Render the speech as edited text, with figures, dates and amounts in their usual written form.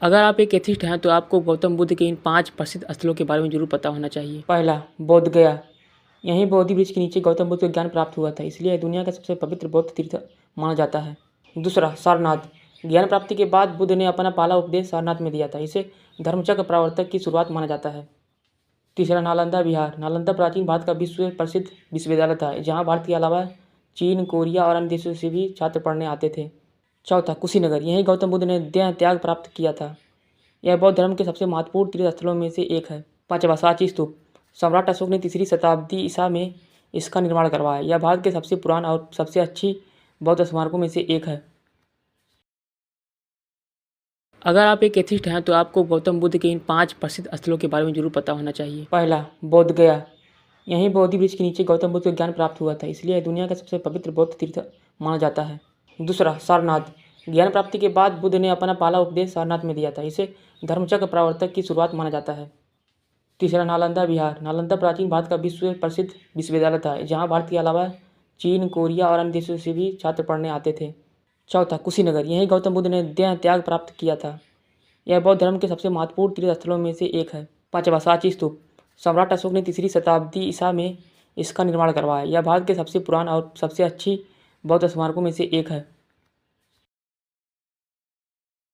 अगर आप एक एथिस्ट हैं तो आपको गौतम बुद्ध के इन 5 प्रसिद्ध स्थलों के बारे में ज़रूर पता होना चाहिए। पहला, बोध गया। यहीं बोधि वृक्ष के नीचे गौतम बुद्ध को ज्ञान प्राप्त हुआ था, इसलिए यह दुनिया का सबसे पवित्र बौद्ध तीर्थ माना जाता है। दूसरा, सारनाथ। ज्ञान प्राप्ति के बाद बुद्ध ने अपना पहला उपदेश सारनाथ में दिया था। इसे धर्मचक्र प्रवर्तक की शुरुआत माना जाता है। तीसरा, नालंदा विहार। नालंदा प्राचीन भारत का विश्व प्रसिद्ध विश्वविद्यालय था, जहाँ भारत के अलावा चीन, कोरिया और अन्य देशों से भी छात्र पढ़ने आते थे। चौथा, कुशीनगर। यहीं गौतम बुद्ध ने देह त्याग प्राप्त किया था। यह बौद्ध धर्म के सबसे महत्वपूर्ण तीर्थ स्थलों में से एक है। पाँचवा, सांची स्तूप। सम्राट अशोक ने 3री शताब्दी ईसा में इसका निर्माण करवाया। यह भारत के सबसे पुराना और सबसे अच्छी बौद्ध स्मारकों में से एक है। अगर आप एक एथिस्ट हैं तो आपको गौतम बुद्ध के इन 5 प्रसिद्ध स्थलों के बारे में ज़रूर पता होना चाहिए। पहला, बोध गया। यहीं बोधि वृक्ष के नीचे गौतम बुद्ध को ज्ञान प्राप्त हुआ था, इसलिए यह दुनिया का सबसे पवित्र बौद्ध तीर्थ माना जाता है। दूसरा, सारनाथ। ज्ञान प्राप्ति के बाद बुद्ध ने अपना पहला उपदेश सारनाथ में दिया था। इसे धर्मचक्र प्रवर्तक की शुरुआत माना जाता है। तीसरा, नालंदा विहार। नालंदा प्राचीन भारत का विश्व प्रसिद्ध विश्वविद्यालय था, जहाँ भारत के अलावा चीन, कोरिया और अन्य देशों से भी छात्र पढ़ने आते थे। चौथा, कुशीनगर। यहीं गौतम बुद्ध ने देह त्याग प्राप्त किया था। यह बौद्ध धर्म के सबसे महत्वपूर्ण तीर्थ स्थलों में से एक है। पाँचवा, सांची स्तूप। सम्राट अशोक ने 3री शताब्दी ईसा में इसका निर्माण करवाया। यह भारत के सबसे पुराना और सबसे अच्छी बौद्ध स्मारकों में से एक है।